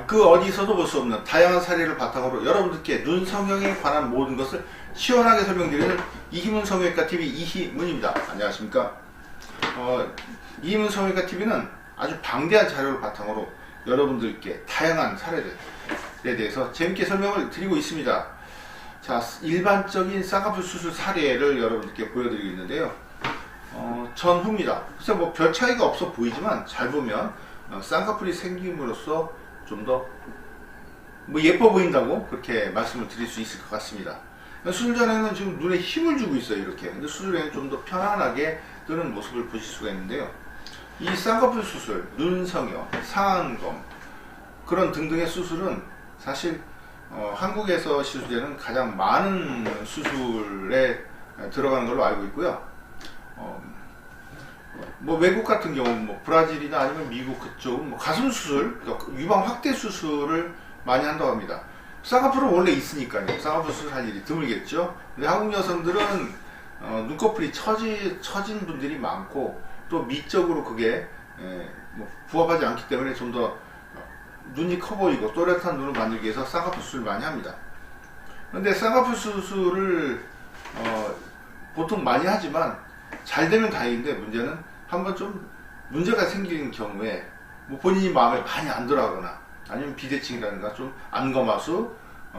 그 어디서도 볼 수 없는 다양한 사례를 바탕으로 여러분들께 눈 성형에 관한 모든 것을 시원하게 설명드리는 이희문 성형외과TV 이희문입니다. 안녕하십니까. 이희문 성형외과TV는 아주 방대한 자료를 바탕으로 여러분들께 다양한 사례들에 대해서 재밌게 설명을 드리고 있습니다. 자, 일반적인 쌍꺼풀 수술 사례를 여러분들께 보여드리고 있는데요. 전후입니다. 글쎄 뭐 별 차이가 없어 보이지만 잘 보면 쌍꺼풀이 생김으로써 좀 더 예뻐 보인다고 그렇게 말씀을 드릴 수 있을 것 같습니다. 수술 전에는 지금 눈에 힘을 주고 있어요, 이렇게. 근데 수술 후에는 좀 더 편안하게 뜨는 모습을 보실 수가 있는데요. 이 쌍꺼풀 수술, 눈 성형, 상안검 그런 등등의 수술은 사실 한국에서 시술되는 가장 많은 수술에 들어가는 걸로 알고 있고요. 뭐 외국 같은 경우 뭐 브라질이나 아니면 미국 그쪽 뭐 가슴 수술, 그러니까 유방 확대 수술을 많이 한다고 합니다. 쌍꺼풀은 원래 있으니까요. 쌍꺼풀 수술할 일이 드물겠죠. 근데 한국 여성들은 눈꺼풀이 처진 분들이 많고 또 미적으로 그게 뭐 부합하지 않기 때문에 좀 더 눈이 커 보이고 또렷한 눈을 만들기 위해서 쌍꺼풀 수술을 많이 합니다. 근데 쌍꺼풀 수술을 보통 많이 하지만 잘 되면 다행인데 문제는 한번 좀 문제가 생기는 경우에 뭐 본인이 마음에 많이 안 들어가거나 아니면 비대칭이라든가 좀 안검하수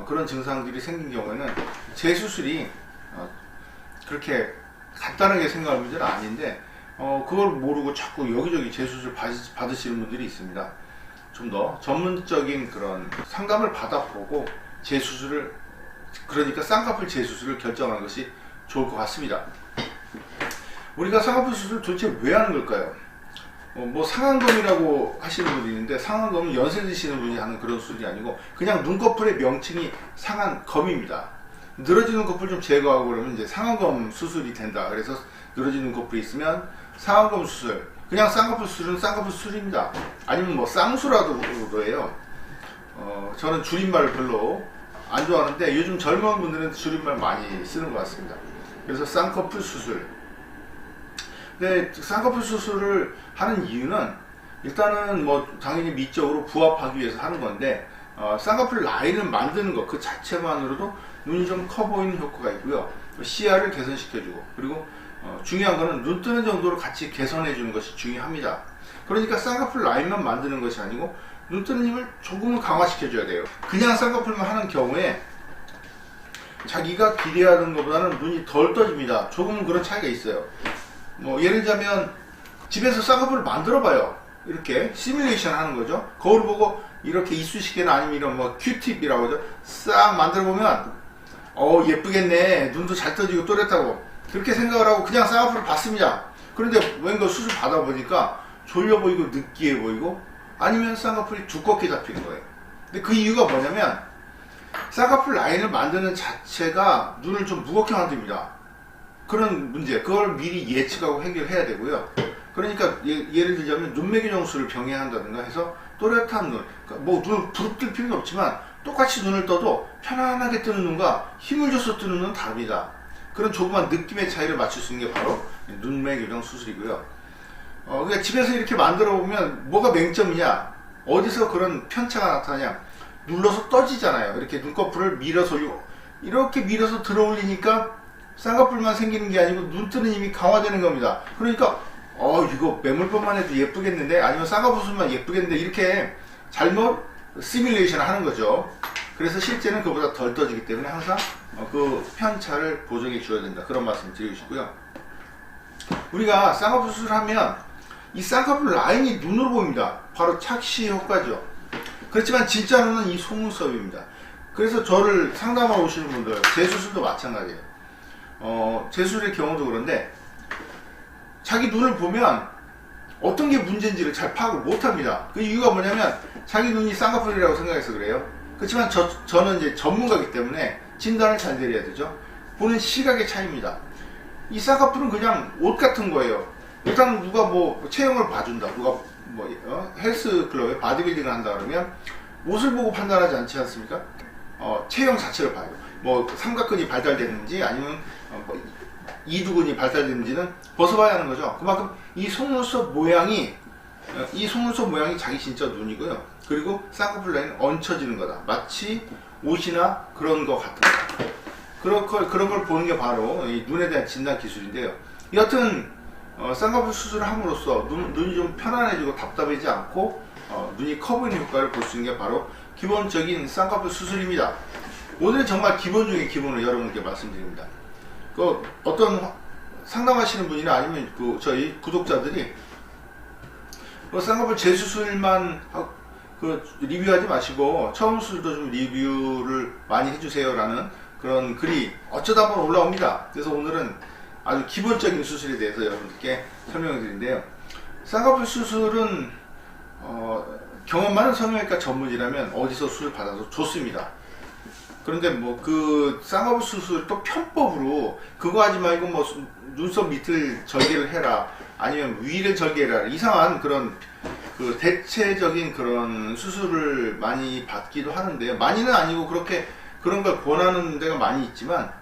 그런 증상들이 생긴 경우에는 재수술이 그렇게 간단하게 생각할 문제는 아닌데 그걸 모르고 자꾸 여기저기 재수술 받으시는 분들이 있습니다. 좀 더 전문적인 그런 상담을 받아보고 재수술을, 그러니까 쌍꺼풀 재수술을 결정하는 것이 좋을 것 같습니다. 우리가 쌍꺼풀 수술을 도대체 왜 하는 걸까요? 뭐 상안검이라고 하시는 분이 있는데, 상안검은 연세 드시는 분이 하는 그런 수술이 아니고 그냥 눈꺼풀의 명칭이 상안검입니다. 늘어진 눈꺼풀 좀 제거하고 그러면 이제 상안검 수술이 된다. 그래서 늘어진 눈꺼풀이 있으면 상안검 수술, 그냥 쌍꺼풀 수술은 쌍꺼풀 수술입니다. 아니면 뭐 쌍수라도 해요. 저는 줄임말을 별로 안 좋아하는데 요즘 젊은 분들은 줄임말 많이 쓰는 것 같습니다. 그래서 쌍꺼풀 수술. 근데 쌍꺼풀 수술을 하는 이유는 일단은 뭐 당연히 미적으로 부합하기 위해서 하는 건데 쌍꺼풀 라인을 만드는 것 그 자체만으로도 눈이 좀 커 보이는 효과가 있고요. 시야를 개선시켜주고, 그리고 중요한 거는 눈 뜨는 정도로 같이 개선해 주는 것이 중요합니다. 그러니까 쌍꺼풀 라인만 만드는 것이 아니고 눈 뜨는 힘을 조금은 강화시켜 줘야 돼요. 그냥 쌍꺼풀만 하는 경우에 자기가 기대하는 것보다는 눈이 덜 떠집니다. 조금은 그런 차이가 있어요. 뭐 예를 들자면 집에서 쌍꺼풀을 만들어 봐요. 이렇게 시뮬레이션 하는 거죠. 거울 보고 이렇게 이쑤시개나 아니면 이런 뭐 큐팁이라고 하죠. 싹 만들어 보면 예쁘겠네, 눈도 잘 떠지고 또렷하고, 그렇게 생각을 하고 그냥 쌍꺼풀을 받습니다. 그런데 왠가 수술 받아보니까 졸려 보이고 느끼해 보이고 아니면 쌍꺼풀이 두껍게 잡히는 거예요. 근데 그 이유가 뭐냐면 쌍꺼풀 라인을 만드는 자체가 눈을 좀 무겁게 만듭니다. 그런 문제, 그걸 미리 예측하고 해결해야 되고요. 그러니까 예를 들자면 눈매 교정술을 병행한다든가 해서 또렷한 눈, 그러니까 뭐 눈을 부릅뜰 필요는 없지만 똑같이 눈을 떠도 편안하게 뜨는 눈과 힘을 줘서 뜨는 눈은 다릅니다. 그런 조그만 느낌의 차이를 맞출 수 있는 게 바로 눈매 교정 수술이고요. 그러니까 집에서 이렇게 만들어 보면 뭐가 맹점이냐, 어디서 그런 편차가 나타나냐, 눌러서 떠지잖아요. 이렇게 눈꺼풀을 밀어서 이렇게 밀어서 들어 올리니까 쌍꺼풀만 생기는 게 아니고 눈 뜨는 힘이 강화되는 겁니다. 그러니까 이거 매몰법만 해도 예쁘겠는데, 아니면 쌍꺼풀 수술만 예쁘겠는데, 이렇게 잘못 시뮬레이션 하는 거죠. 그래서 실제는 그보다 덜 떠지기 때문에 항상 그 편차를 보정해 줘야 된다, 그런 말씀 드리고 싶고요. 우리가 쌍꺼풀 수술을 하면 이 쌍꺼풀 라인이 눈으로 보입니다. 바로 착시 효과죠. 그렇지만 진짜 눈은 이 속눈썹입니다. 그래서 저를 상담하러 오시는 분들, 재수술도 마찬가지예요. 재수술의 경우도 그런데 자기 눈을 보면 어떤 게 문제인지를 잘 파악을 못합니다. 그 이유가 뭐냐면 자기 눈이 쌍꺼풀이라고 생각해서 그래요. 그렇지만 저는 이제 전문가이기 때문에 진단을 잘 내려야 되죠. 보는 시각의 차이입니다. 이 쌍꺼풀은 그냥 옷 같은 거예요. 일단 누가 뭐 체형을 봐준다, 누가 뭐 헬스클럽에 바디빌딩을 한다 그러면 옷을 보고 판단하지 않지 않습니까? 체형 자체를 봐요. 뭐 삼각근이 발달됐는지 아니면 이두근이 발달됐는지는 벗어봐야 하는 거죠. 그만큼 이 속눈썹 모양이 이 속눈썹 모양이 자기 진짜 눈이고요. 그리고 쌍꺼풀 라인은 얹혀지는 거다. 마치 옷이나 그런 거 같은 거. 그런 걸 보는 게 바로 이 눈에 대한 진단 기술인데요. 여튼 쌍꺼풀 수술을 함으로써 눈이 좀 편안해지고 답답하지 않고 눈이 커 보이는 효과를 볼 수 있는 게 바로 기본적인 쌍꺼풀 수술입니다. 오늘은 정말 기본 중에 기본을 여러분께 말씀드립니다. 어떤 상담하시는 분이나 아니면 저희 구독자들이 쌍꺼풀 재수술만 리뷰하지 마시고 처음 수술도 좀 리뷰를 많이 해주세요 라는 그런 글이 어쩌다 보면 올라옵니다. 그래서 오늘은 아주 기본적인 수술에 대해서 여러분들께 설명을 드린데요. 쌍꺼풀 수술은 경험 많은 성형외과 전문이라면 어디서 수술 받아도 좋습니다. 그런데 쌍꺼풀 수술 또 편법으로 그거 하지 말고 눈썹 밑을 절개를 해라, 아니면 위를 절개해라, 이상한 그런 대체적인 그런 수술을 많이 받기도 하는데요. 많이는 아니고 그런 걸 권하는 데가 많이 있지만,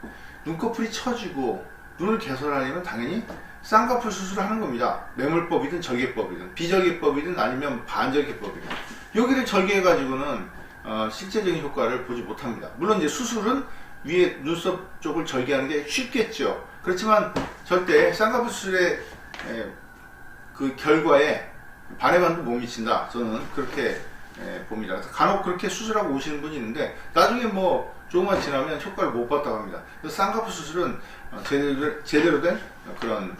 눈꺼풀이 처지고 눈을 개선하려면 당연히 쌍꺼풀 수술을 하는 겁니다. 매몰법이든 절개법이든 비절개법이든 아니면 반절개법이든 여기를 절개해 가지고는 실제적인 효과를 보지 못합니다. 물론 이제 수술은 위에 눈썹 쪽을 절개하는 게 쉽겠죠. 그렇지만 절대 쌍꺼풀 수술의 그 결과에 반의 반도 못 미친다, 저는 그렇게 봅니다. 그래서 간혹 그렇게 수술하고 오시는 분이 있는데 나중에 조금만 지나면 효과를 못 봤다고 합니다. 그래서 쌍꺼풀 수술은 제대로 된 그런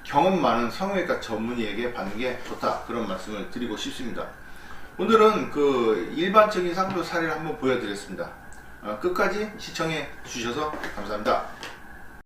경험 많은 성형외과 전문의에게 받는 게 좋다, 그런 말씀을 드리고 싶습니다. 오늘은 일반적인 쌍꺼풀 사례를 한번 보여드렸습니다. 끝까지 시청해 주셔서 감사합니다.